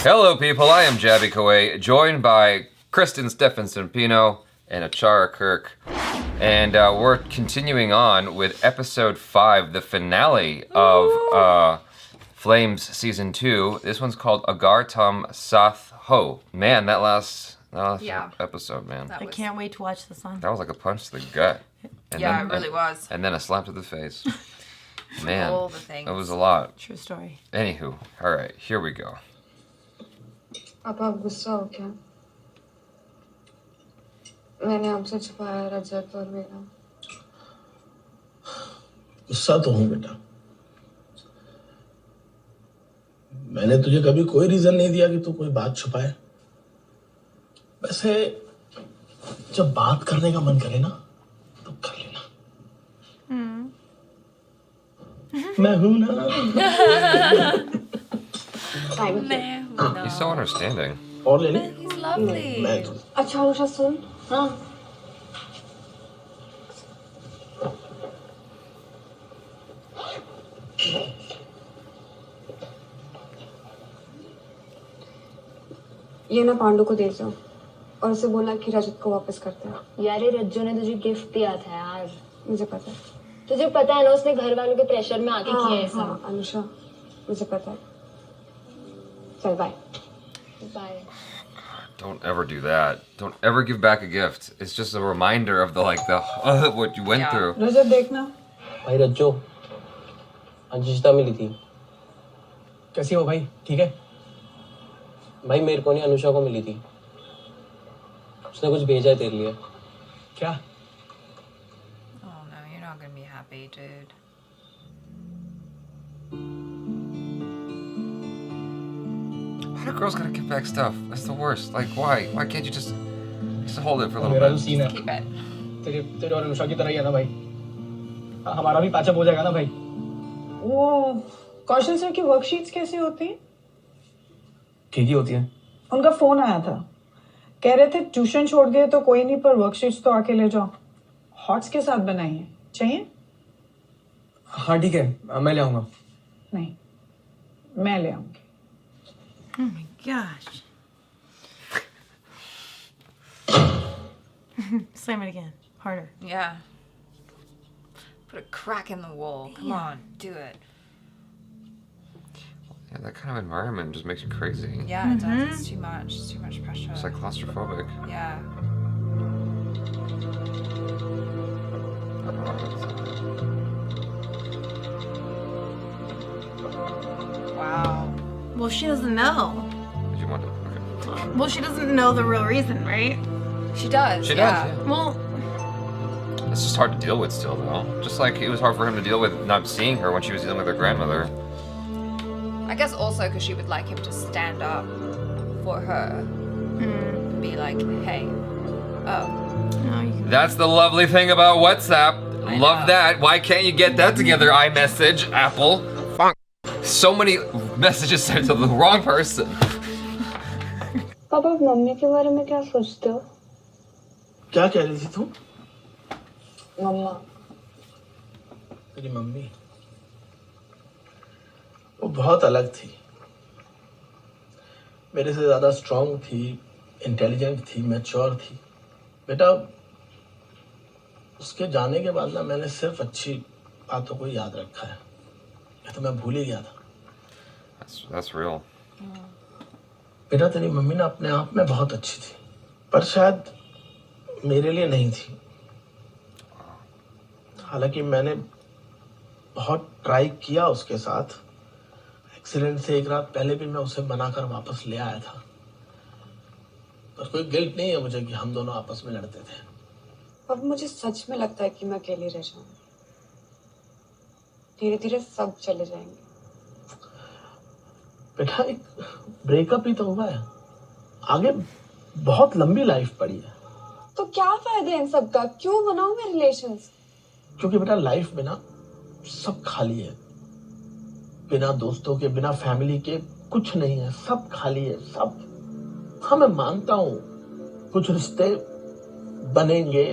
Hello, people. I am Jaby Koay, joined by KRISTEN, STEPHENSONPINO, and ACHARA KIRK. And we're continuing on with episode 5, the finale of Flames Season 2. This one's called Agar Tum Saath Ho. Man, that last episode, man. I can't wait to watch this one. That was like a punch to the gut. And it really was. And then a slap to the face. Man, all the things. That was a lot. True story. Anywho, all right, here we go. अब आप गुस्सा हो क्या? मैंने आपसे छुपाया रजत और मेरा। गुस्सा तो हूँ बेटा। मैंने तुझे कभी कोई रीजन नहीं दिया कि तू कोई बात छुपाए। वैसे जब बात करने का मन करे ना तो कर लेना। मैं हूँ ना। He's so understanding. और ले ले। He's lovely. अच्छा अनुषा सुन, हाँ। ये ना पांडु को दे दो और उसे बोलना कि रजत को वापस करते हैं। यार ये रज्जू ने तुझे गिफ्ट दिया था यार। मुझे पता है। तुझे पता है ना उसने घर वालों के प्रेशर में आके किया है सब। हाँ अनुषा, मुझे पता है। चल bye. Bye. Don't ever do that. Don't ever give back a gift. It's just a reminder of the what you went through. रजत देखना। भाई रज्जो, अंशिता मिली थी। कैसी हो भाई? ठीक है? भाई मेरे को नहीं, अनुषा को मिली थी। उसने कुछ भेजा है तेरे लिए। क्या? Oh no, you're not gonna be happy, dude. Why do girls gotta give back stuff? That's the worst. Like, why? Why can't you just hold it for a little मेरा जो bit? सीन है Keep it. तेरे और अनुषा की तरह ही है ना भाई। हमारा भी पैचअप हो जाएगा ना भाई। वो कौशल सर की वर्कशीट्स कैसी होती हैं? ठीक ही होती है। उनका फोन आया था, कह रहे थे ट्यूशन छोड़ दिए तो कोई नहीं, पर वर्कशीट्स तो आके ले जाओ। हॉट्स के साथ बनाई है, चाहिए? हाँ ठीक है, मैं ले आऊंगा। नहीं, मैं ले आऊंगी। Oh my gosh. Slam it again. Harder. Yeah. Put a crack in the wall. Come on, do it. Yeah, that kind of environment just makes you crazy. Yeah, it does. It's too much. It's too much pressure. It's like claustrophobic. Yeah. Wow. Well, she doesn't know. Did you want to? Okay. Well, she doesn't know the real reason, right? She does. She yeah. does. Yeah. Well, It's just hard to deal with still, though. Just like it was hard for him to deal with not seeing her when she was dealing with her grandmother. I guess also because she would like him to stand up for her. And be like, hey, no, you can. That's the lovely thing about WhatsApp. I Love know. that. Why can't you get that together, iMessage, Apple? Fuck. So many messages sent to the wrong person. Papa mummy के बारे में क्या सोचते हो? क्या कह रही थी तू? मम्मा। तेरी मम्मी वो बहुत अलग थी। मेरे से ज्यादा स्ट्रांग थी, इंटेलिजेंट थी, मैच्योर थी। बेटा उसके जाने के बाद ना मैंने सिर्फ अच्छी बातों को याद रखा है। ये तो मैं भूल ही गया था। That's real. बेटा तेरी मम्मी ना अपने आप में बहुत अच्छी थी, पर शायद मेरे लिए नहीं थी। हालांकि मैंने बहुत ट्राई किया उसके साथ। एक्सीडेंट से एक रात पहले भी मैं उसे मनाकर वापस ले आया था। पर कोई गिल्ट नहीं है मुझे कि हम दोनों आपस में लड़ते थे। अब मुझे सच में लगता है कि मैं अकेली रह जाऊंगी। धीरे धीरे सब चले जाएंगे। बेटा एक ब्रेकअप ही तो हुआ है, आगे बहुत लंबी लाइफ पड़ी है। तो क्या फायदा इन सब का? क्यों बनाऊं मैं रिलेशंस? क्योंकि बेटा लाइफ में ना सब खाली है। बिना दोस्तों के, बिना फैमिली के कुछ नहीं है, सब खाली है, सब। हाँ मैं मानता हूँ कुछ रिश्ते बनेंगे,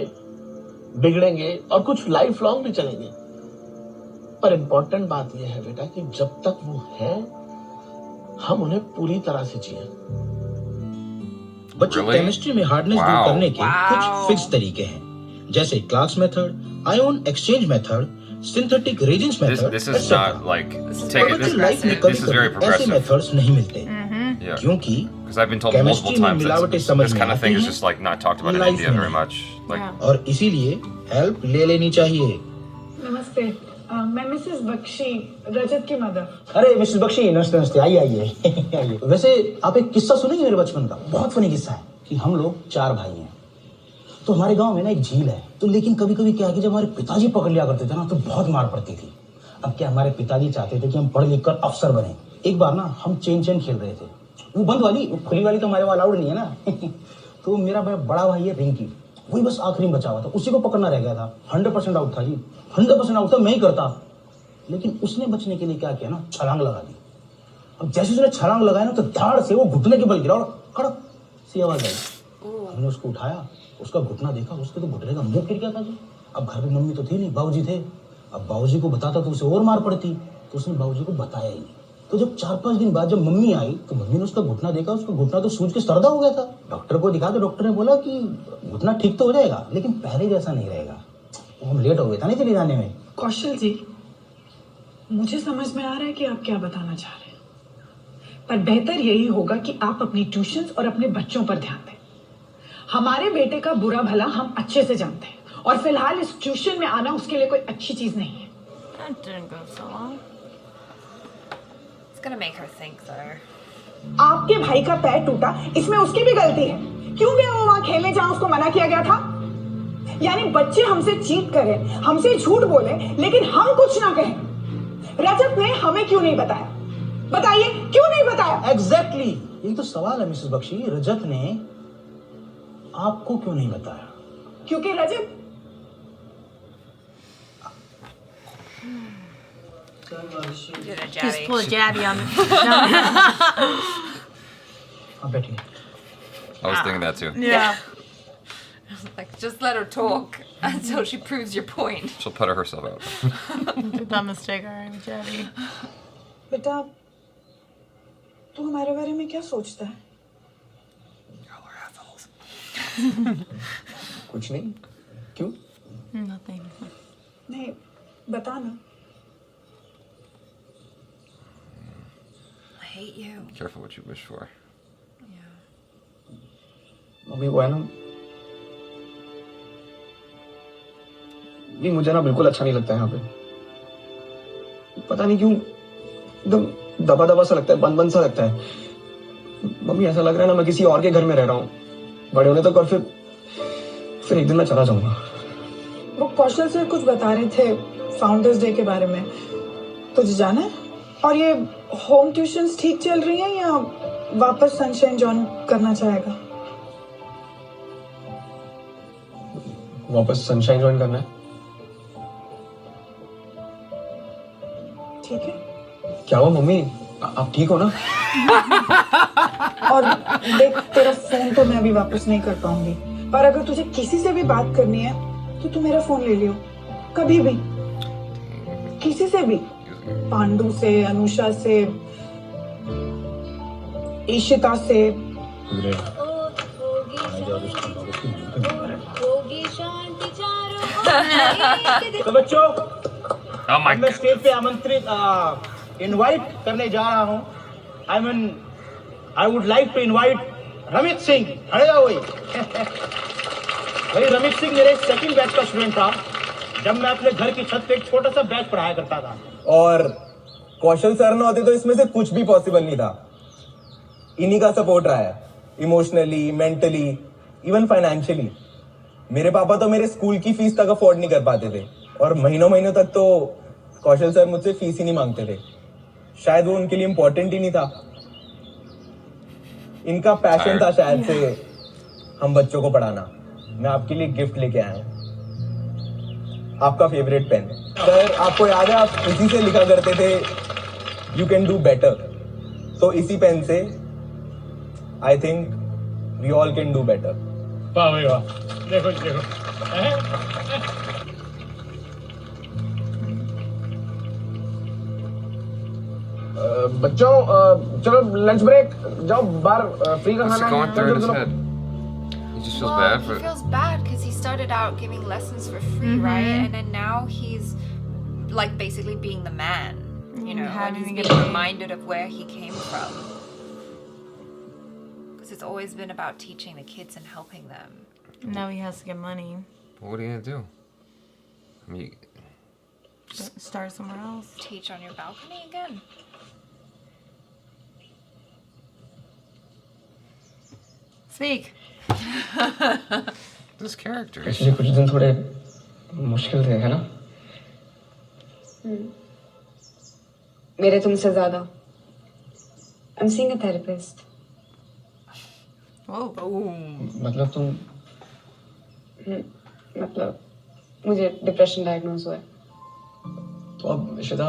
बिगड़ेंगे और कुछ लाइफ लॉन्ग भी चलेंगे, पर इम्पोर्टेंट बात यह है बेटा कि जब तक वो है हम उन्हें पूरी तरह से जिए। बच्चों, Really? केमिस्ट्री में हार्डनेस दूर करने के कुछ फिक्स तरीके हैं, जैसे Clark's method, ion exchange method, synthetic reagents method. This is not like take it. Life में This is very ऐसे progressive. मेथड्स नहीं मिलते, Yeah. क्योंकि Because I've been told multiple chemistry में times मिलावटें that समझ this में kind of आती thing is हैं, just like not talked about in life India में very नहीं। much. Like और इसीलिए हेल्प ले लेनी चाहिए। नमस्ते, मैं मिसेस बख्शी, रजत की मदर। अरे मिसेस बख्शी, नमस्ते नमस्ते, आइए आइए आइए। वैसे आप एक किस्सा सुनेंगे मेरे बचपन का? बहुत फनी किस्सा है कि हम लोग 4 भाई हैं, तो हमारे गांव में ना एक झील है, तो लेकिन कभी कभी क्या है कि जब हमारे पिताजी पकड़ लिया करते थे ना, तो बहुत मार पड़ती थी। अब क्या, हमारे पिताजी चाहते थे कि हम पढ़ लिख कर अफसर बने। एक बार ना हम चेन चेन खेल रहे थे, वो बंद वाली, वो खुली वाली तो हमारे वहाँ अलाउड नहीं है ना तो मेरा बड़ा भाई है रिंकी, वही बस आखिरी में बचा हुआ था, उसी को पकड़ना रह गया था। 100% आउट था जी, 100% आउट था, मैं ही करता। लेकिन उसने बचने के लिए क्या किया ना, छलांग लगा दी। अब जैसे उसने छलांग लगाया ना, तो धाड़ से वो घुटने के बल गिरा और कड़क सी आवाज आई। हमने उसको उठाया, उसका घुटना देखा, उसके तो घुटने का मुंह फिर गया था जी। अब घर पे मम्मी तो थी नहीं, बाबूजी थे। अब बाबूजी को बताता तो उसे और मार पड़ती, तो उसने बाबूजी को बताया ही नहीं। तो जब 4-5 दिन बाद जब मम्मी आई, तो मम्मी ने उसका घुटना देखा, उसका घुटना तो सूज के सरदा हो गया था। डॉक्टर को दिखा तो डॉक्टर ने बोला कि घुटना ठीक तो हो जाएगा, लेकिन पहले जैसा नहीं रहेगा। तो हम लेट हो गए था नहीं चले जाने में। कौशल जी, मुझे समझ में आ रहा है कि आप क्या बताना चाह रहे हैं, पर बेहतर यही होगा कि आप अपनी ट्यूशंस और अपने बच्चों पर ध्यान दें। हमारे बेटे का बुरा भला हम अच्छे से जानते हैं, और फिलहाल इस ट्यूशन में आना उसके लिए कोई अच्छी चीज नहीं है। That didn't go so long. It's gonna make her think though. आपके भाई का पैर टूटा, इसमें उसकी भी गलती है। क्यों गया वो वहां खेलने जहां उसको मना किया गया था? यानी बच्चे हमसे चीट करें, हमसे झूठ बोले, लेकिन हम कुछ ना कहें। रजत ने हमें क्यों नहीं बताया? बताइए, क्यों नहीं बताया? एग्जैक्टली, यही तो सवाल है मिसेस बख्शी। रजत ने आपको क्यों नहीं बताया? क्योंकि रजत You're a Just Jaby. pull a Jaby on the. आप बैठिए। I was thinking that too. Yeah. Like, just let her talk until she proves your point. She'll put herself out. Did that mistake already, Jaby. बेटा, तू हमारे बारे में क्या सोचता है? कुछ नहीं, क्यों? Nothing. नहीं, बता ना। I hate you. Careful what you wish for. Yeah. Mummy वो है ना, नहीं मुझे ना बिल्कुल अच्छा नहीं लगता है यहाँ पे। पता नहीं क्यों एकदम दबा दबा सा लगता है, बंद बंद सा लगता है। मम्मी ऐसा लग रहा है ना मैं किसी और के घर में रह रहा हूँ बड़े होने तक, और फिर एक दिन मैं चला जाऊंगा। वो कौशल से कुछ बता रहे थे फाउंडर्स डे के बारे में, तुझे जाना है? और ये होम ट्यूशंस ठीक चल रही हैं या वापस सनशाइन जॉइन करना चाहेगा? वापस सनशाइन ज्वाइन करना है। ठीक है। क्या हुआ मम्मी, आप ठीक हो ना? और देख, तेरा फोन तो मैं अभी वापस नहीं कर पाऊंगी, पर अगर तुझे किसी से भी बात करनी है तो तू मेरा फोन ले लियो, कभी भी, किसी से भी, पांडु से, अनुषा से, ईशिता से। तो बच्चों, Oh my मैं god. स्टेज पे आमंत्रित इनवाइट करने जा रहा हूँ। I would like to invite Ramit Singh. खड़े जाओ भाई। भाई रमित सिंह मेरे सेकंड बैच का स्टूडेंट था जब मैं अपने घर की छत पे एक छोटा सा बैच पढ़ाया करता था। और कौशल सर ना होते तो इसमें से कुछ भी पॉसिबल नहीं था। इन्हीं का सपोर्ट रहा है, इमोशनली, मेंटली, इवन फाइनेंशियली। मेरे पापा तो मेरे स्कूल की फीस तक अफोर्ड नहीं कर पाते थे, और महीनों महीनों तक तो कौशल सर मुझसे फीस ही नहीं मांगते थे। शायद वो उनके लिए इम्पोर्टेंट ही नहीं था। इनका पैशन था शायद से हम बच्चों को पढ़ाना। मैं आपके लिए गिफ्ट लेके आया हूँ, आपका फेवरेट पेन। सर आपको याद है आप इसी से लिखा करते थे यू कैन डू बेटर। तो इसी पेन से I think we all can do better. वाह भाई वाह, देखो देखो। बच्चों चलो लंच ब्रेक जाओ बाहर फ्री का What's खाना going through his चलो head? He just feels Well, bad he for. feels bad because he started out giving lessons for free, right? And then now he's like basically being the man, you know, and having he's to being get paid. reminded of where he came from. Because it's always been about teaching the kids and helping them. Now he has to get money. What are you gonna do? I mean, Start somewhere else. Teach on your balcony again. Speak. this character. पिछले कुछ दिन थोड़े मुश्किल थे है ना? मेरे तुमसे ज्यादा. I'm seeing a therapist. Oh. मतलब तुम मतलब मुझे डिप्रेशन डायग्नोज हुआ है. तो अब इशिता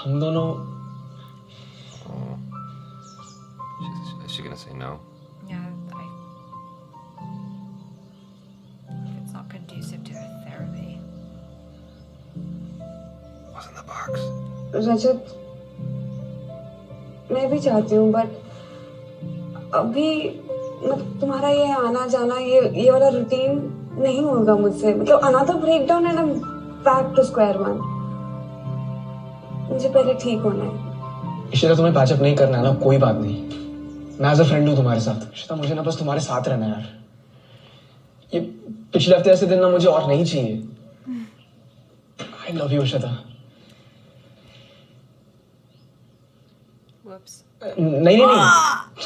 हम दोनों Is she gonna say no? Yeah, it's not conducive to her therapy. What's in the box? रजत मैं भी चाहती हूँ बट अभी मतलब तुम्हारा ये आना जाना ये वाला रूटीन नहीं होगा मुझसे. मतलब another breakdown and I am back to square one. मुझे पहले ठीक होना है. इशिता तुम्हें पैचअप नहीं करना है ना, कोई बात नहीं. मैं एज अ फ्रेंड हूँ तुम्हारे साथ. इशिता मुझे ना बस तुम्हारे साथ रहना है यार. ये पिछले हफ्ते ऐसे दिन ना मुझे और नहीं चाहिए. I love you Ishita. Whoops. नहीं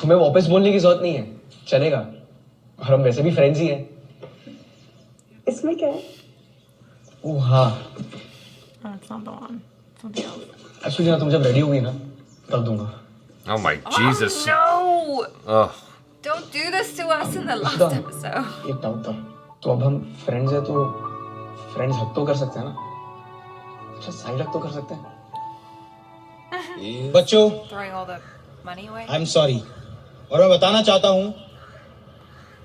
तुम्हें वापस बोलने की जरूरत नहीं है. चलेगा और हम वैसे भी फ्रेंड्स ही हैं. इसमें क्या है? ओह हाँ Oh, it's not the one. Something else. Actually ना तुम जब रेडी होगी ना तब दूंगा. Oh my Jesus. No! Ugh. Don't do this to us in the last episode. एक डाउट था. तो अब हम फ्रेंड्स हैं तो फ्रेंड्स हक तो कर सकते हैं ना. अच्छा साइड हक तो कर सकते हैं. बच्चों Throwing all the money away. I am sorry और मैं बताना चाहता हूं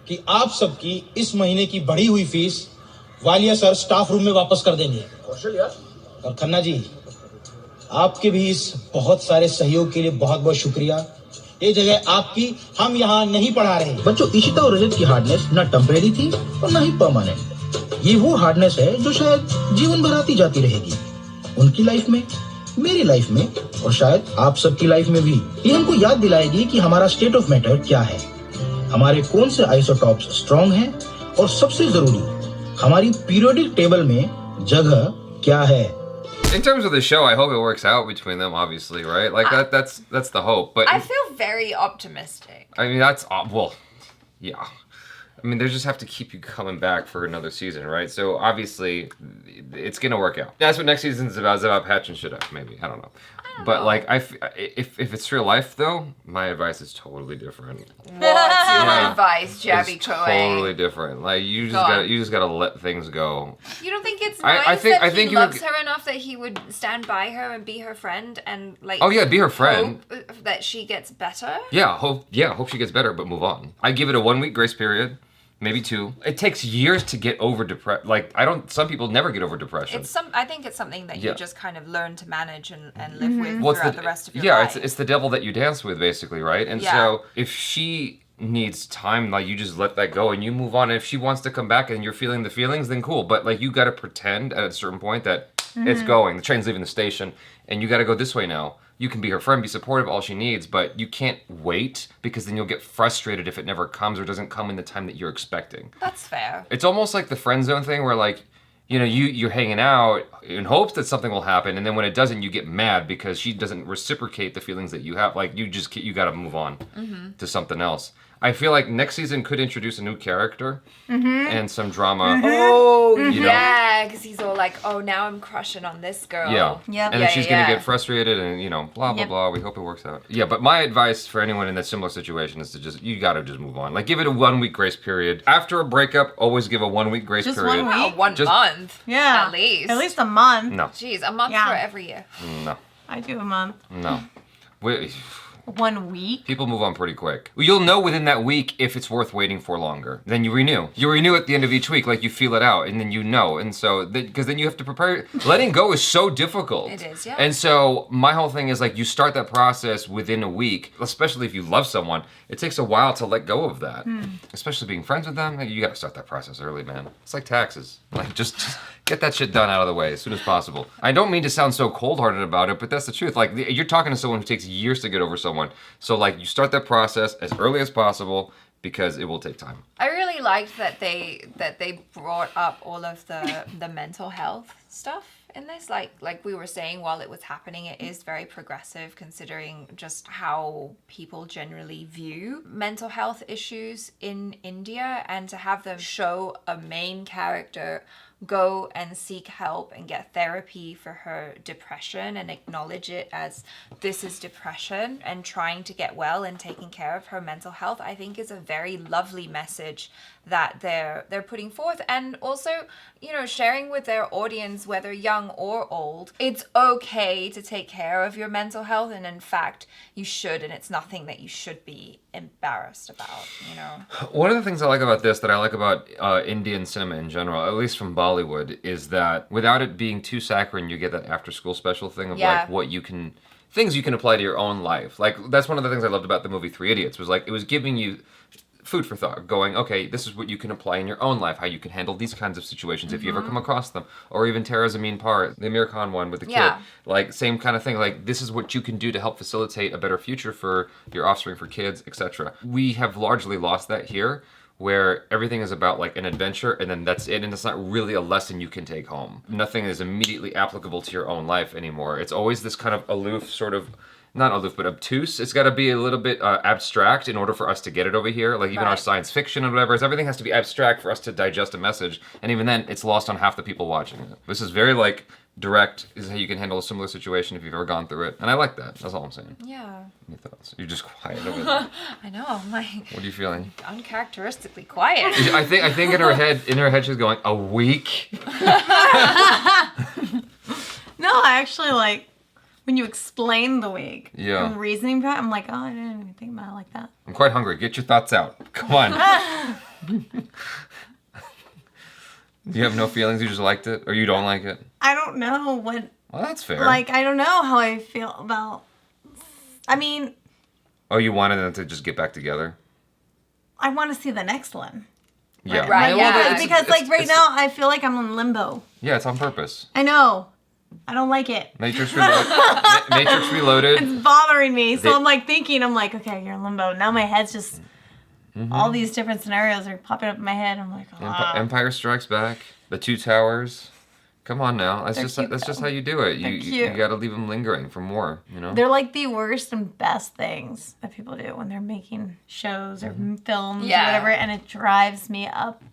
कि आप सबकी इस महीने की बढ़ी हुई fees Walia sir staff room में वापस कर देंगे. और खन्ना जी आपके भी इस बहुत सारे सहयोग के लिए बहुत बहुत शुक्रिया. ये जगह आपकी, हम यहाँ नहीं पढ़ा रहे. बच्चों इशिता और रजत की हार्डनेस ना टेम्परेरी थी और ना ही परमानेंट. ये वो हार्डनेस है जो शायद जीवन भर आती जाती रहेगी. उनकी लाइफ में, मेरी लाइफ में और शायद आप सबकी लाइफ में भी. ये हमको याद दिलाएगी कि हमारा स्टेट ऑफ मैटर क्या है, हमारे कौन से आइसोटॉप्स स्ट्रॉन्ग हैं और सबसे जरूरी हमारी पीरियोडिक टेबल में जगह क्या है. In terms of the show, I hope it works out between them. Obviously, right? Like that's the hope. But I feel very optimistic. I mean, that's well, yeah. I mean, they just have to keep you coming back for another season, right? So obviously, it's gonna work out. That's what next season's about. It's about patching shit up, maybe. I don't know. But like, if it's real life though, my advice is totally different. What's your advice, Jaby It's Koay? totally different. Like you just gotta let things go. You don't think it's I nice think- that I think he you loves would- her enough that he would stand by her and be her friend and like Oh yeah, be her friend. hope that she gets better? Hope she gets better, but move on. I give it a 1 week grace period. Maybe 2. It takes years to get over depression. Like some people never get over depression. I think it's something that you Yeah. just kind of learn to manage and live with What's throughout the rest of your yeah, life. it's the devil that you dance with, basically, right? And Yeah. so if she needs time, like you just let that go and you move on. And if she wants to come back and you're feeling the feelings, then cool. But like you got to pretend at a certain point that it's going. The train's leaving the station, and you got to go this way now. You can be her friend, be supportive, all she needs, but you can't wait because then you'll get frustrated if it never comes or doesn't come in the time that you're expecting. That's fair. It's almost like the friend zone thing where like, you know, you're hanging out in hopes that something will happen, and then when it doesn't, you get mad because she doesn't reciprocate the feelings that you have. Like you got to move on to something else. I feel like next season could introduce a new character and some drama. Oh, You know? yeah, because he's all like, oh, now I'm crushing on this girl. Yeah. Yep. And then she's going to get frustrated and, you know, blah, blah, Yep. blah. We hope it works out. Yeah, but my advice for anyone in that similar situation is to you got to just move on. Like, give it a 1 week grace period. After a breakup, always give a 1 week grace Just period. 1 week? Oh, one Just- month. Yeah. At least. At least a month. No. Jeez, a month Yeah. for every year. No. I do a month. No. 1 week. People move on pretty quick. You'll know within that week if it's worth waiting for longer. Then you renew. You renew at the end of each week, like you feel it out, and then you know. And so, because then you have to prepare. Letting go is so difficult. It is, yeah. And so, my whole thing is like, you start that process within a week, especially if you love someone. It takes a while to let go of that. Especially being friends with them, you gotta start that process early, man. It's like taxes. Like, just get that shit done out of the way as soon as possible. I don't mean to sound so cold-hearted about it, but that's the truth. Like, you're talking to someone who takes years to get over someone. So, like, you start that process as early as possible because it will take time. I really liked that they brought up all of the mental health stuff in this. Like we were saying, while it was happening, it is very progressive considering just how people generally view mental health issues in India, and to have them show a main character go and seek help and get therapy for her depression and acknowledge it as this is depression and trying to get well and taking care of her mental health, I think is a very lovely message that they're putting forth. And also, you know, sharing with their audience, whether young or old, it's okay to take care of your mental health, and in fact you should, and it's nothing that you should be embarrassed about, you know. One of the things I like about this, that I like about Indian cinema in general, at least from Bollywood, is that without it being too saccharine, you get that after school special thing of like what you can, things you can apply to your own life. Like, that's one of the things I loved about the movie Three Idiots, was like, it was giving you food for thought, going, okay, this is what you can apply in your own life, how you can handle these kinds of situations if you ever come across them. Or even Tara Zameen Par, the Amir Khan one with the kid. Like, same kind of thing. Like, this is what you can do to help facilitate a better future for your offspring, for kids, etc. We have largely lost that here, where everything is about like an adventure and then that's it, and it's not really a lesson you can take home. Nothing is immediately applicable to your own life anymore. It's always this kind of aloof sort of, not aloof, but obtuse. It's got to be a little bit abstract in order for us to get it over here. Like even our science fiction and whatever, everything has to be abstract for us to digest a message. And even then, it's lost on half the people watching it. This is very like direct. This is how you can handle a similar situation if you've ever gone through it. And I like that. That's all I'm saying. Yeah. Any thoughts? You're just quiet over there. I know. I'm like. What are you feeling? Uncharacteristically quiet. I think in her head she's going, a week? No, I actually like. When you explain the week and reasoning behind it, I'm like, oh, I didn't even think about it like that. I'm quite hungry. Get your thoughts out. Come on. You have no feelings? You just liked it? Or you don't like it? I don't know what... Well, that's fair. Like, I don't know how I feel about... I mean... Oh, you wanted them to just get back together? I want to see the next one. Yeah. Right, yeah. Because, like, right now, I feel like I'm in limbo. Yeah, it's on purpose. I know. I don't like it. Matrix Reloaded. It's bothering me. So I'm like thinking, okay, you're in limbo. Now my head's just, all these different scenarios are popping up in my head. I'm like, Empire Strikes Back, The Two Towers. Come on now. That's just how you do it. You got to leave them lingering for more, you know? They're like the worst and best things that people do when they're making shows or films or whatever, and it drives me up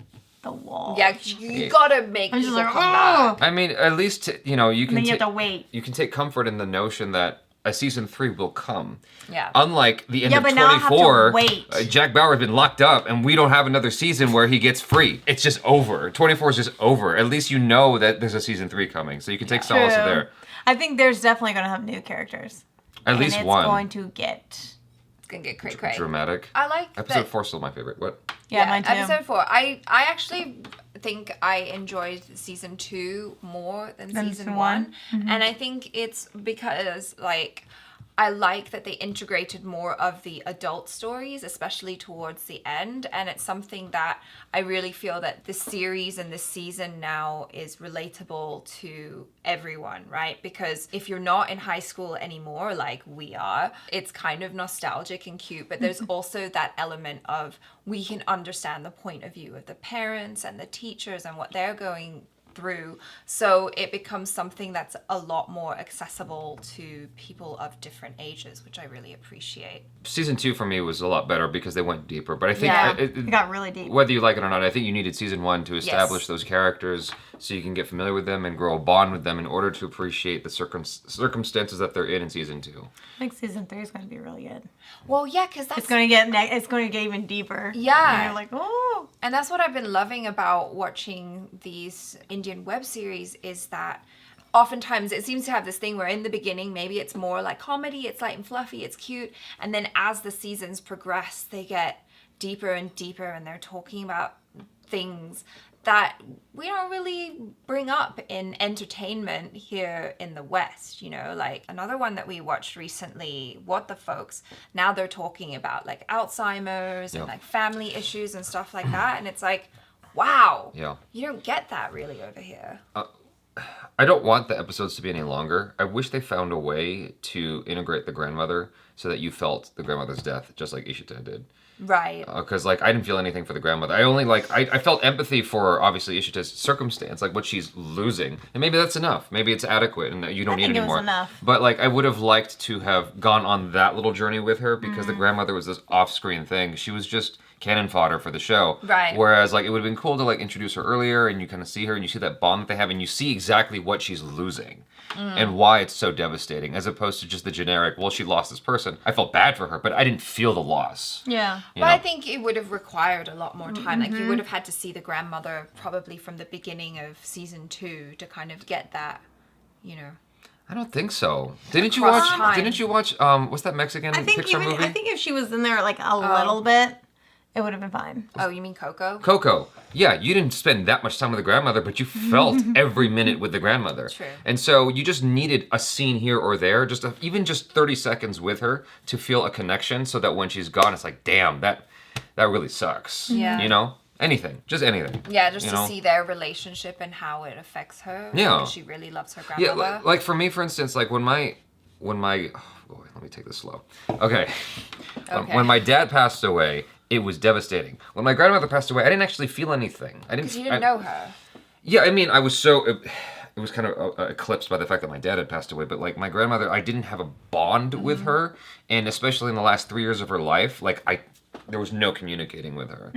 the wall. Yeah, you gotta make people come back. I mean, at least, you know, you can you have to wait. You can take comfort in the notion that a season 3 will come. Yeah. Unlike the end of but now I have to 24, wait. Jack Bauer's been locked up and we don't have another season where he gets free. It's just over. 24 is just over. At least you know that there's a season 3 coming, so you can take solace there. I think there's definitely going to have new characters. At least one. It's going to get... Gonna get cray. Dramatic. I like episode 4 is still my favorite. What? Yeah, mine too. Episode 4. I actually think I enjoyed season 2 more than season 1. And I think it's because like I like that they integrated more of the adult stories, especially towards the end. And it's something that I really feel that the series and this season now is relatable to everyone, right? Because if you're not in high school anymore, like we are, it's kind of nostalgic and cute, but there's also that element of we can understand the point of view of the parents and the teachers and what they're going through, so it becomes something that's a lot more accessible to people of different ages, which I really appreciate. Season 2 for me was a lot better because they went deeper, but I think it got really deep. Whether you like it or not, I think you needed season 1 to establish those characters so you can get familiar with them and grow a bond with them in order to appreciate the circumstances that they're in season 2. I think season 3 is going to be really good. Well, yeah, because that's... It's going to get even deeper. Yeah. And you're like, oh. And that's what I've been loving about watching these Indian web series is that oftentimes it seems to have this thing where in the beginning, maybe it's more like comedy, it's light and fluffy, it's cute. And then as the seasons progress, they get deeper and deeper and they're talking about things that we don't really bring up in entertainment here in the West, you know, like another one that we watched recently, What the Folks, now they're talking about like Alzheimer's and like family issues and stuff like that. And it's like, wow, you don't get that really over here. I don't want the episodes to be any longer. I wish they found a way to integrate the grandmother so that you felt the grandmother's death just like Ishita did. Right. Because like I didn't feel anything for the grandmother. I only like I felt empathy for obviously Ishita's circumstance, like what she's losing, and maybe that's enough. Maybe it's adequate, and you don't need any more. Enough. But like I would have liked to have gone on that little journey with her because the grandmother was this off-screen thing. She was just cannon fodder for the show. Right. Whereas like it would have been cool to like introduce her earlier, and you kind of see her, and you see that bond that they have, and you see exactly what she's losing. And why it's so devastating, as opposed to just the generic, well, she lost this person. I felt bad for her, but I didn't feel the loss. Yeah. But I think it would have required a lot more time. Like you would have had to see the grandmother probably from the beginning of season 2 to kind of get that, you know. I don't think so. Didn't you Across watch? time. Didn't you watch? What's that Mexican Pixar movie? I think if she was in there like a little bit, it would have been fine. Oh, you mean Coco? Coco. Yeah, you didn't spend that much time with the grandmother, but you felt every minute with the grandmother. True. And so you just needed a scene here or there, even just 30 seconds with her to feel a connection, so that when she's gone, it's like, damn, that really sucks. Yeah. You know? Anything. Just anything. Yeah, just you to know? see their relationship and how it affects her. Yeah. Because she really loves her grandmother. Yeah, like for me, for instance, like when my, oh boy, let me take this slow. Okay. When my dad passed away, it was devastating. When my grandmother passed away, I didn't actually feel anything. Because you didn't know her. Yeah, I mean, I was so, it was kind of eclipsed by the fact that my dad had passed away, but like my grandmother, I didn't have a bond with her, and especially in the last 3 years of her life, like there was no communicating with her.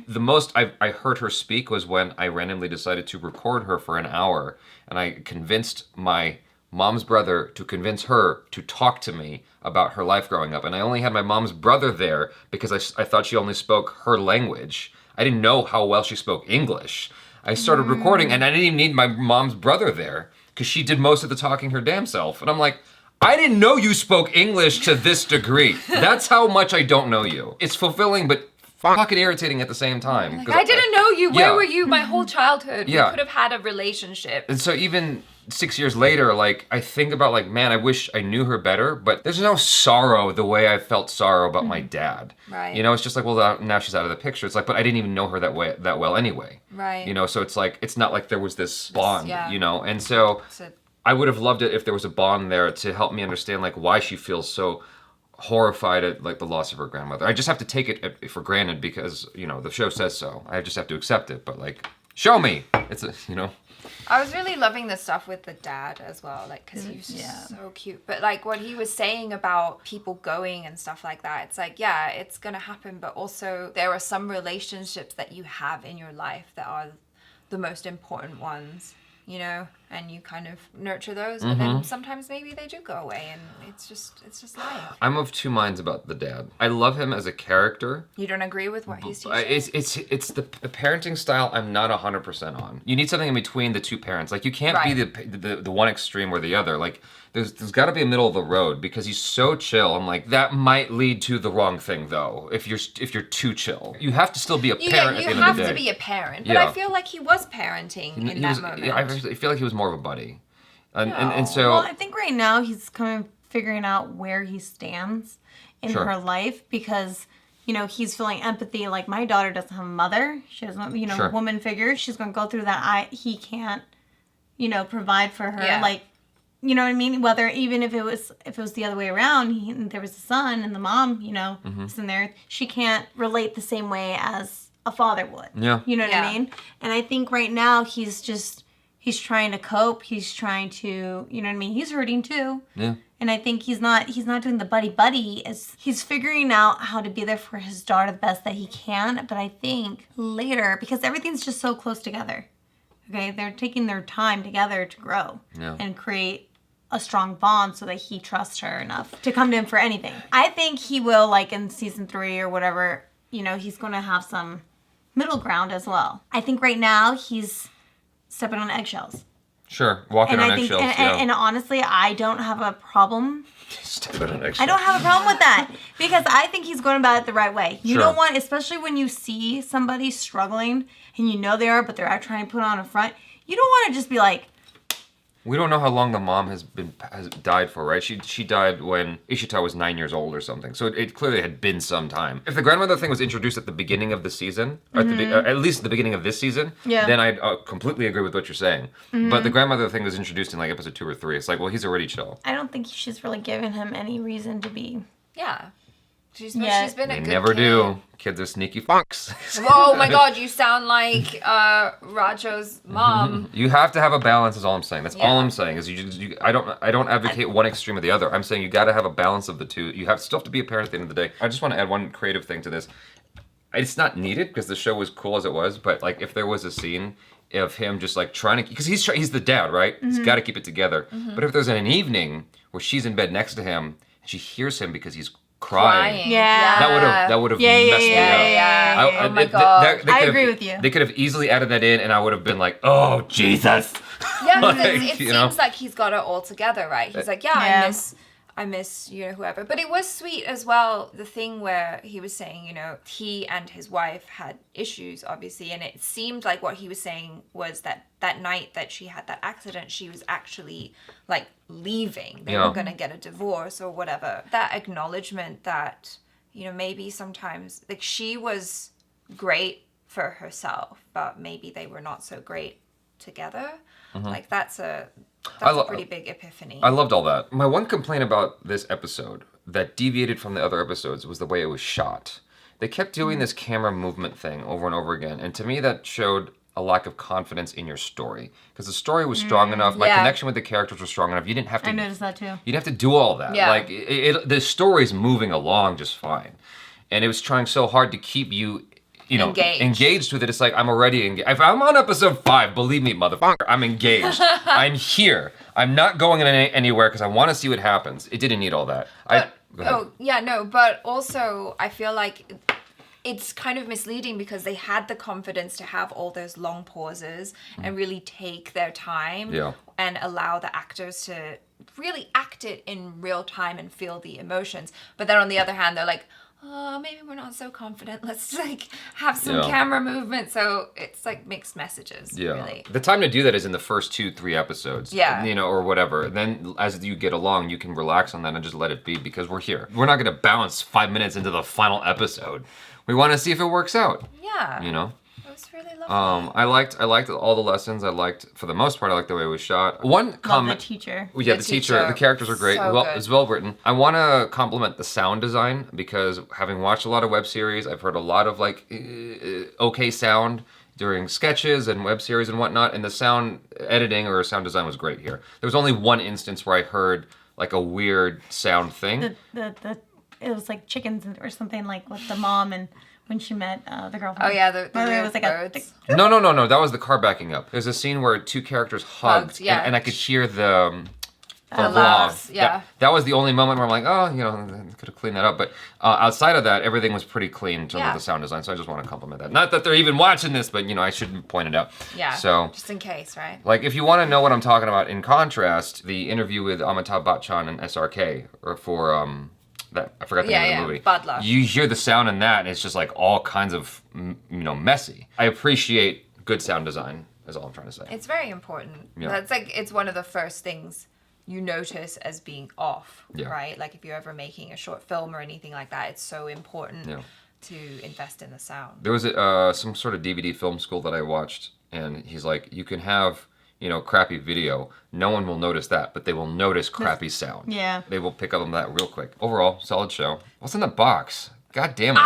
The most I heard her speak was when I randomly decided to record her for an hour, and I convinced my mom's brother to convince her to talk to me about her life growing up. And I only had my mom's brother there because I thought she only spoke her language. I didn't know how well she spoke English. I started recording and I didn't even need my mom's brother there because she did most of the talking her damn self. And I'm like, I didn't know you spoke English to this degree. That's how much I don't know you. It's fulfilling, but fucking irritating at the same time. Like, I didn't know you. Where Yeah. were you my whole childhood? Yeah. We could have had a relationship. And so even 6 years later, like, I think about, like, man, I wish I knew her better, but there's no sorrow the way I felt sorrow about my dad. Right. You know, it's just like, well, now she's out of the picture. It's like, but I didn't even know her that well anyway. Right. You know, so it's like, it's not like there was this bond, yeah. you know? And so I would have loved it if there was a bond there to help me understand, like, why she feels so horrified at, like, the loss of her grandmother. I just have to take it for granted because, you know, the show says so. I just have to accept it, but, like, show me. It's, you know? I was really loving the stuff with the dad as well, like, because he was just so cute. But, like, what he was saying about people going and stuff like that, it's like, yeah, it's going to happen. But also, there are some relationships that you have in your life that are the most important ones, you know? And you kind of nurture those. But then sometimes maybe they do go away. And it's just life. I'm of two minds about the dad. I love him as a character. You don't agree with what he's teaching? It's the parenting style I'm not 100% on. You need something in between the two parents. Like, you can't be the one extreme or the other. Like, there's got to be a middle of the road because he's so chill. I'm like, that might lead to the wrong thing though. If you're too chill, you have to still be a parent at the end of the day. You have to be a parent, but I feel like he was parenting in that moment. I feel like he was more of a buddy, and so. Well, I think right now he's kind of figuring out where he stands in her life because, you know, he's feeling empathy. Like, my daughter doesn't have a mother. She doesn't, you know, woman figure. She's going to go through that. He can't, you know, provide for her. Yeah. Like, you know what I mean? Whether even if it was the other way around, there was a son and the mom, you know, is in there. She can't relate the same way as a father would. Yeah. You know what I mean? And I think right now he's trying to cope. He's trying to, you know what I mean? He's hurting too. Yeah. And I think he's not doing the buddy. He's figuring out how to be there for his daughter the best that he can. But I think later, because everything's just so close together. Okay, they're taking their time together to grow and create a strong bond so that he trusts her enough to come to him for anything. I think he will, like in season 3 or whatever, you know, he's going to have some middle ground as well. I think right now he's stepping on eggshells. Sure, walking And on I think, eggshells. and honestly, I don't have a problem. Stepping on eggshells. I don't have a problem with that because I think he's going about it the right way. You Sure. don't want, especially when you see somebody struggling and you know they are, but they're out trying to put on a front. You don't want to just be like, We don't know how long the mom has died for, right? She died when Ishita was 9 years old or something. So it clearly had been some time. If the grandmother thing was introduced at the beginning of the season, or at least at the beginning of this season, then I'd completely agree with what you're saying. But the grandmother thing was introduced in like episode 2 or 3. It's like, well, he's already chill. I don't think she's really given him any reason to be. Yeah. She's been a They good never kid. do. Kids are sneaky funks. Oh my god, you sound like Rajo's mom. You have to have a balance. Is all I'm saying. That's all Yeah. I'm saying. Is I don't advocate one extreme or the other. I'm saying you got to have a balance of the two. You still have to be a parent at the end of the day. I just want to add one creative thing to this. It's not needed because the show was cool as it was. But like, if there was a scene of him just like trying to, because he's the dad, right? He's got to keep it together. But if there's an evening where she's in bed next to him and she hears him because he's crying. Yeah. That would have messed me up. Yeah. Oh my god. I agree with you. They could have easily added that in, and I would have been like, "Oh Jesus!" Yeah, because Like, it you know? seems like he's got it all together, right? He's like, I miss whoever. But it was sweet as well, the thing where he was saying, he and his wife had issues, obviously, and it seemed like what he was saying was that night that she had that accident, she was actually like leaving. They were gonna get a divorce or whatever. That acknowledgement that, maybe sometimes like she was great for herself, but maybe they were not so great together. Like that's a pretty big epiphany. I loved all that. My one complaint about this episode that deviated from the other episodes was the way it was shot. They kept doing this camera movement thing over and over again, and to me that showed a lack of confidence in your story because the story was strong enough. My connection with the characters was strong enough. You didn't have to. I noticed that too. You didn't have to do all that. Yeah. Like the story's moving along just fine, and it was trying so hard to keep you. Engaged with it. It's like, I'm already engaged. If I'm on episode 5, believe me, motherfucker, I'm engaged. I'm here. I'm not going anywhere because I want to see what happens. It didn't need all that. But also I feel like it's kind of misleading because they had the confidence to have all those long pauses and really take their time and allow the actors to really act it in real time and feel the emotions. But then on the other hand, they're like, maybe we're not so confident. Let's like have some camera movement. So it's like mixed messages. Really. The time to do that is in the first 2-3 episodes. Or whatever. Then as you get along, you can relax on that and just let it be because we're here. We're not gonna bounce 5 minutes into the final episode. We want to see if it works out. Yeah. It was really lovely. I liked all the lessons. For the most part, I liked the way it was shot. One comment. The teacher. Yeah, the teacher. The characters are great. So It's well written. I want to compliment the sound design because having watched a lot of web series, I've heard a lot of like okay sound during sketches and web series and whatnot, and the sound editing or sound design was great here. There was only one instance where I heard like a weird sound thing. It was like chickens or something like with the mom and when she met the girlfriend. Oh yeah, the it was like birds. No. That was the car backing up. There's a scene where two characters hugged, and I could hear the laughs, vlog. That was the only moment where I'm like, could have cleaned that up. But outside of that, everything was pretty clean in terms of the sound design. So I just want to compliment that. Not that they're even watching this, but I should point it out. Yeah. So just in case, right? Like, if you want to know what I'm talking about, in contrast, the interview with Amitabh Bachchan and SRK for I forgot the name of the movie. Badla. You hear the sound in that, and it's just like all kinds of messy. I appreciate good sound design. Is all I'm trying to say. It's very important. That's like it's one of the first things you notice as being off, right? Like if you're ever making a short film or anything like that, it's so important to invest in the sound. There was some sort of DVD film school that I watched, and he's like, you can have crappy video. No one will notice that, but they will notice crappy sound. Yeah. They will pick up on that real quick. Overall, solid show. What's in the box? God damn it.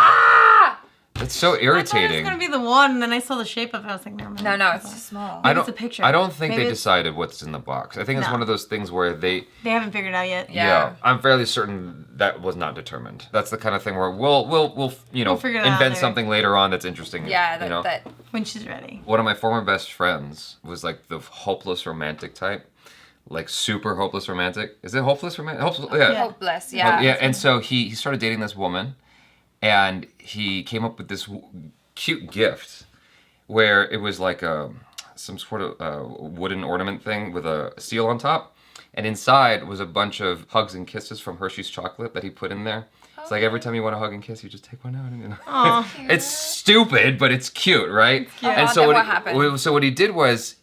That's so irritating. I thought it was going to be the one, and then I saw the shape of it. I was like, never mind. No, it's too small. It's a picture. I don't think they decided what's in the box. I think it's one of those things where they haven't figured it out yet. Yeah, I'm fairly certain that was not determined. That's the kind of thing where we'll invent something later on that's interesting. Yeah, that when she's ready. One of my former best friends was like the hopeless romantic type. Like super hopeless romantic. Is it hopeless romantic? Hopeless, yeah. Yeah, and so he started dating this woman, and he came up with this cute gift where it was like some sort of wooden ornament thing with a seal on top. And inside was a bunch of hugs and kisses from Hershey's chocolate that he put in there. It's like every time you want to hug and kiss, you just take one out. And, you know. It's stupid, but it's cute, right? Cute. And So what he did was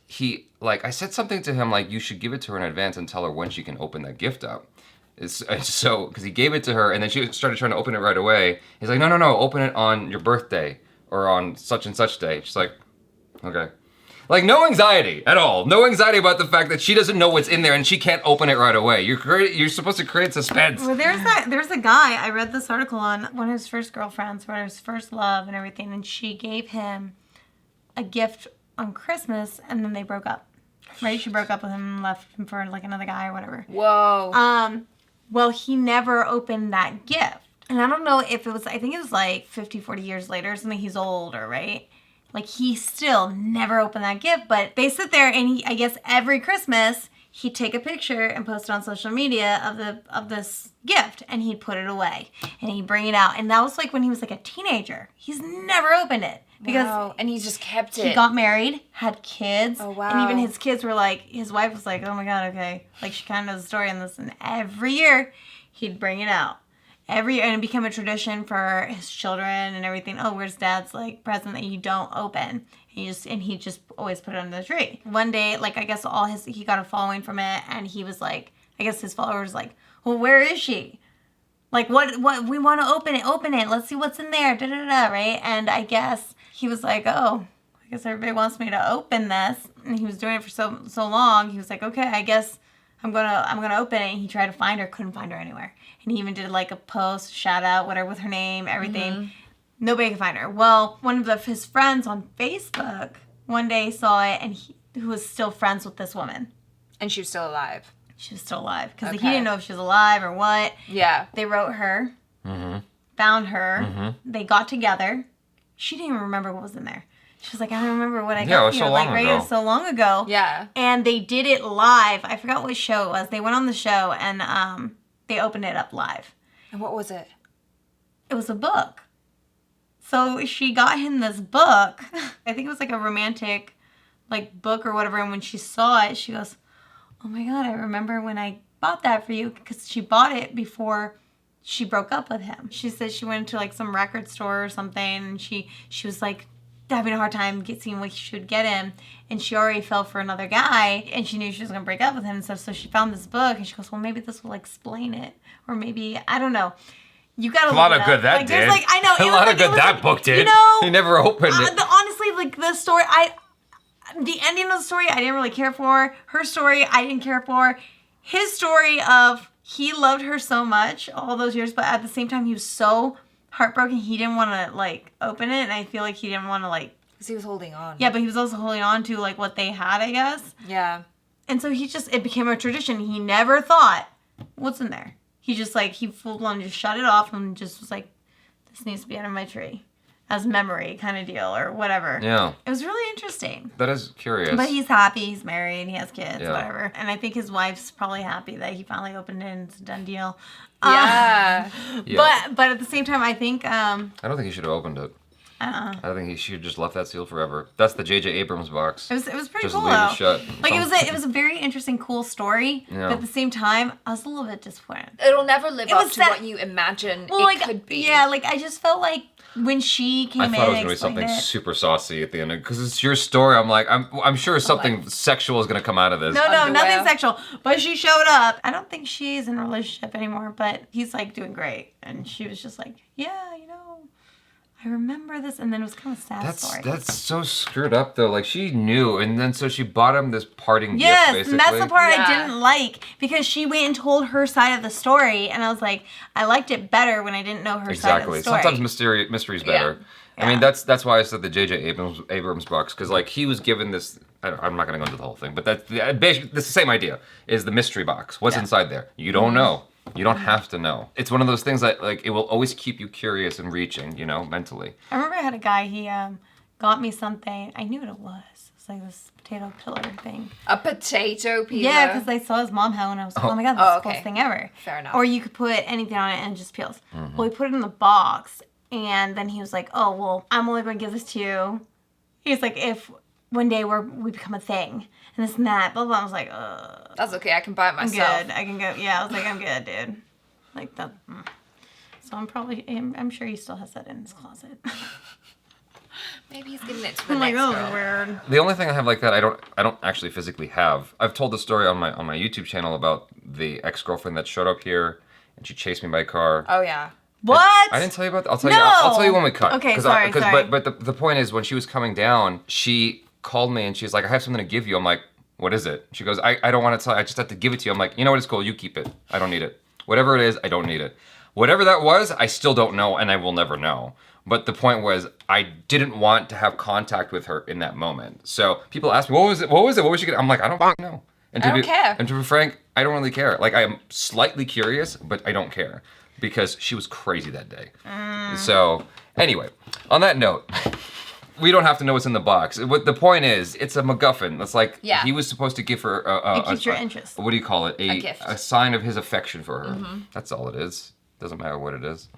I said something to him like, you should give it to her in advance and tell her when she can open that gift up. So, because he gave it to her and then she started trying to open it right away. He's like, no, open it on your birthday or on such and such day. She's like, okay. Like, no anxiety at all. No anxiety about the fact that she doesn't know what's in there and she can't open it right away. You're supposed to create suspense. Well, there's a guy, I read this article on one of his first girlfriends, or his first love and everything, and she gave him a gift on Christmas and then they broke up. Right? She broke up with him and left him for like another guy or whatever. Whoa. Well, he never opened that gift. And I don't know if it was, I think it was like 50, 40 years later or something. He's older, right? Like, he still never opened that gift, but they sit there and I guess every Christmas, he'd take a picture and post it on social media of this gift, and he'd put it away, and he'd bring it out. And that was like when he was like a teenager. He's never opened it. Because and he just kept it. He got married, had kids. Oh, wow. And even his kids were like, his wife was like, oh my God, okay. Like, she kind of knows the story on this. And every year, he'd bring it out. Every year, and it became a tradition for his children and everything. Oh, where's Dad's like present that you don't open? And he just always put it under the tree. One day, like, I guess he got a following from it, and he was like, I guess his followers like, well, where is she? Like, what we want to open it. Let's see what's in there. Right? And I guess he was like, oh, I guess everybody wants me to open this. And he was doing it for so long. He was like, okay, I guess I'm gonna open it. And he tried to find her, couldn't find her anywhere. And he even did like a post, shout out, whatever, with her name, everything. Mm-hmm. Nobody could find her. Well, one of his friends on Facebook one day saw it, and who was still friends with this woman. And she was still alive. She was still alive. Because he didn't know if she was alive or what. Yeah. They wrote her, found her, they got together. She didn't even remember what was in there. She was like, I don't remember what I got. Yeah, it was so long ago. It was so long ago. Yeah. And they did it live. I forgot what show it was. They went on the show, and they opened it up live. And what was it? It was a book. So she got him this book. I think it was like a romantic like book or whatever. And when she saw it, she goes, oh my God, I remember when I bought that for you, because she bought it before she broke up with him. She said she went to like some record store or something, and she was like having a hard time seeing what she would get him, and she already fell for another guy, and she knew she was gonna break up with him and stuff. So she found this book, and she goes, well, maybe this will explain it, or maybe, I don't know. You gotta a lot of good that like, did. Like, I know a lot of good that book did. You know, he never opened it. Honestly, like the story, the ending of the story, I didn't really care for. Her story, I didn't care for. His story of he loved her so much all those years, but at the same time, he was so heartbroken. He didn't want to like open it, and I feel like he didn't want to like. Because he was holding on. Yeah, but he was also holding on to like what they had, I guess. Yeah. And so it became a tradition. He never thought, what's in there? He just like, he full blown just shut it off and just was like, this needs to be under my tree. As memory kind of deal or whatever. Yeah. It was really interesting. That is curious. But he's happy. He's married. He has kids, Yeah. whatever. And I think his wife's probably happy that he finally opened it and it's a done deal. Yeah. But at the same time, I think... I don't think he should have opened it. I think he should have just left that seal forever. That's the J.J. Abrams box. It was pretty just cool, leave though. it shut. Like, it was a very interesting, cool story. Yeah. But at the same time, I was a little bit disappointed. It'll never live It up was to that- what you imagine Well, it could be. Yeah, like, I just felt like when she came I in thought it was and gonna be explained something it. super saucy at the end because it's your story. I'm like, I'm sure something sexual is gonna come out of this. No, Underwear. nothing sexual. But she showed up. I don't think she's in a relationship anymore, but he's like doing great. And she was just like, yeah, you know, I remember this. And then it was kind of a sad story. That's so screwed up though. Like she knew, and then so she bought him this parting gift. Yes, Basically. and that's the part Yeah. I didn't like because she went and told her side of the story, and I was like, I liked it better when I didn't know her side of the Exactly. story. Sometimes mystery's better. I mean, that's why I said the J.J. Abrams box, because like he was given this. I'm not going to go into the whole thing, but that's the same idea. Is the mystery box? What's inside there? You don't know. You don't have to know. It's one of those things that like it will always keep you curious and reaching, you know, mentally. I remember I had a guy. He got me something. I knew what it was. It's like this potato pillar thing. A potato peeler? Yeah, because I saw his mom have one, and I was like, oh my God, that's the coolest thing ever. Fair enough. Or you could put anything on it and it just peels. Well, he put it in the box, and then he was like, oh, well, I'm only going to give this to you. He's like, if one day we become a thing and this and that. Blah blah. I was like, ugh. That's okay. I can buy it myself. I'm good. I can go. Yeah, I was like, I'm good, dude. Like that. So I'm sure he still has that in his closet. Maybe he's giving it to the I'm next like, oh, girl. weird. The only thing I have like that I don't actually physically have. I've told the story on my YouTube channel about the ex-girlfriend that showed up here and she chased me by car. Oh yeah. What? I didn't tell you about that. No. I'll tell you when we cut. Okay, sorry. But the point is, when she was coming down, she called me and she's like, I have something to give you. I'm like, what is it? She goes, I don't want to tell you. I just have to give it to you. I'm like, you know what? It's cool. You keep it. I don't need it. Whatever it is, I don't need it. Whatever that was, I still don't know and I will never know. But the point was, I didn't want to have contact with her in that moment. So people ask me, what was it? What was it? What was she gonna? I'm like, I don't know. And I don't care. And to be frank, I don't really care. Like, I am slightly curious, but I don't care. Because she was crazy that day. So, anyway, on that note, we don't have to know what's in the box. What the point is, it's a MacGuffin. It's like he was supposed to give her it keeps your interest. What do you call it? A gift. A sign of his affection for her. That's all it is. Doesn't matter what it is.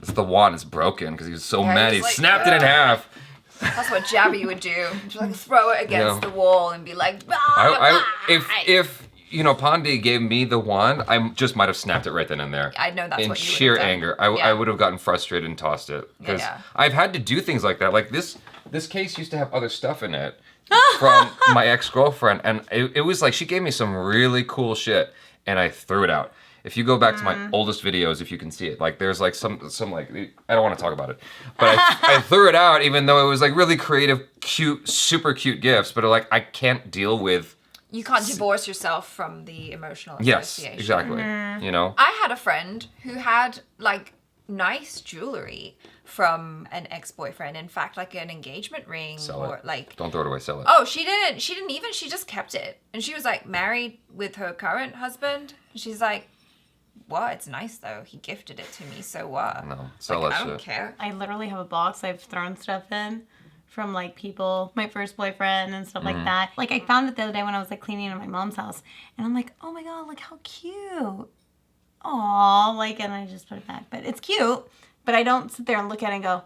It's the wand. It's broken because he was so mad. He like, snapped it in half. That's what Jaby would do. Just like throw it against the wall and be like, If you know, Pandey gave me the wand, I just might have snapped it right then and there. I know that's in what you would sheer have done. anger. I would have gotten frustrated and tossed it because I've had to do things like that. Like this case used to have other stuff in it from my ex-girlfriend, and it was like she gave me some really cool shit, and I threw it out. If you go back to my oldest videos, if you can see it, like there's like some like, I don't want to talk about it, but I threw it out even though it was like really creative, cute, super cute gifts, but like I can't deal with. You can't divorce yourself from the emotional association. Yes, exactly. You know? I had a friend who had like nice jewelry from an ex-boyfriend. In fact, like an engagement ring like. Don't throw it away, sell it. Oh, she didn't even, she just kept it. And she was like married with her current husband. And she's like, what? It's nice though. He gifted it to me, so what? No, sell like, that I don't shit. care. I literally have a box I've thrown stuff in from like people, my first boyfriend and stuff like that. Like I found it the other day when I was like cleaning in my mom's house and I'm like, oh my God, like how cute. Aw, like, and I just put it back. But it's cute, but I don't sit there and look at it and go,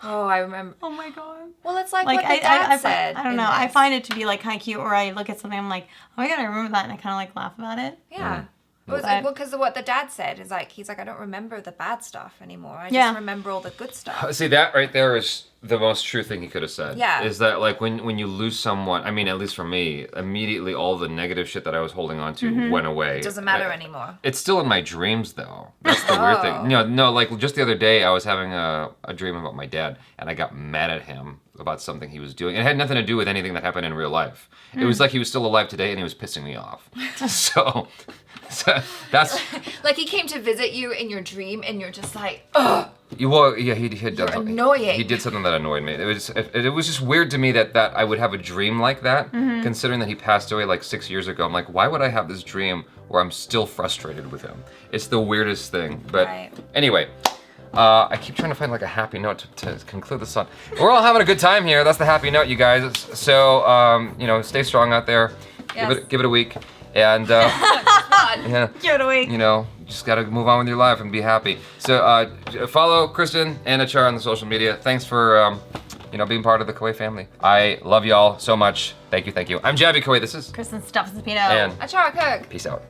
oh, I remember. Oh my God. Well, it's like what the dad said. I don't know. I find it to be like kind of cute, or I look at something, I'm like, oh my God, I remember that, and I kind of like laugh about it. Yeah. Because of what the dad said is like, he's like, I don't remember the bad stuff anymore. I just remember all the good stuff. See, that right there is the most true thing he could have said. Yeah. Is that like when you lose someone, I mean, at least for me, immediately all the negative shit that I was holding on to went away. It doesn't matter anymore. It's still in my dreams though. That's the weird thing. No, like just the other day I was having a dream about my dad and I got mad at him about something he was doing. It had nothing to do with anything that happened in real life. It was like he was still alive today and he was pissing me off. So that's like he came to visit you in your dream and you're just like, ugh. Well, yeah, he did. Annoying. He did something that annoyed me. It was just weird to me that I would have a dream like that, considering that he passed away like 6 years ago. I'm like, why would I have this dream where I'm still frustrated with him? It's the weirdest thing. But anyway, I keep trying to find like a happy note to conclude this on. We're all having a good time here. That's the happy note, you guys. So you know, stay strong out there. Yes. Give it a week. And yeah, Give it a week. you know, just gotta move on with your life and be happy. So follow Kristen and ACHARA on the social media. Thanks for you know, being part of the Koay family. I love y'all so much. Thank you. I'm Jaby Koay. This is KRISTEN, STEPHENSONPINO. And ACHARA KIRK. peace out.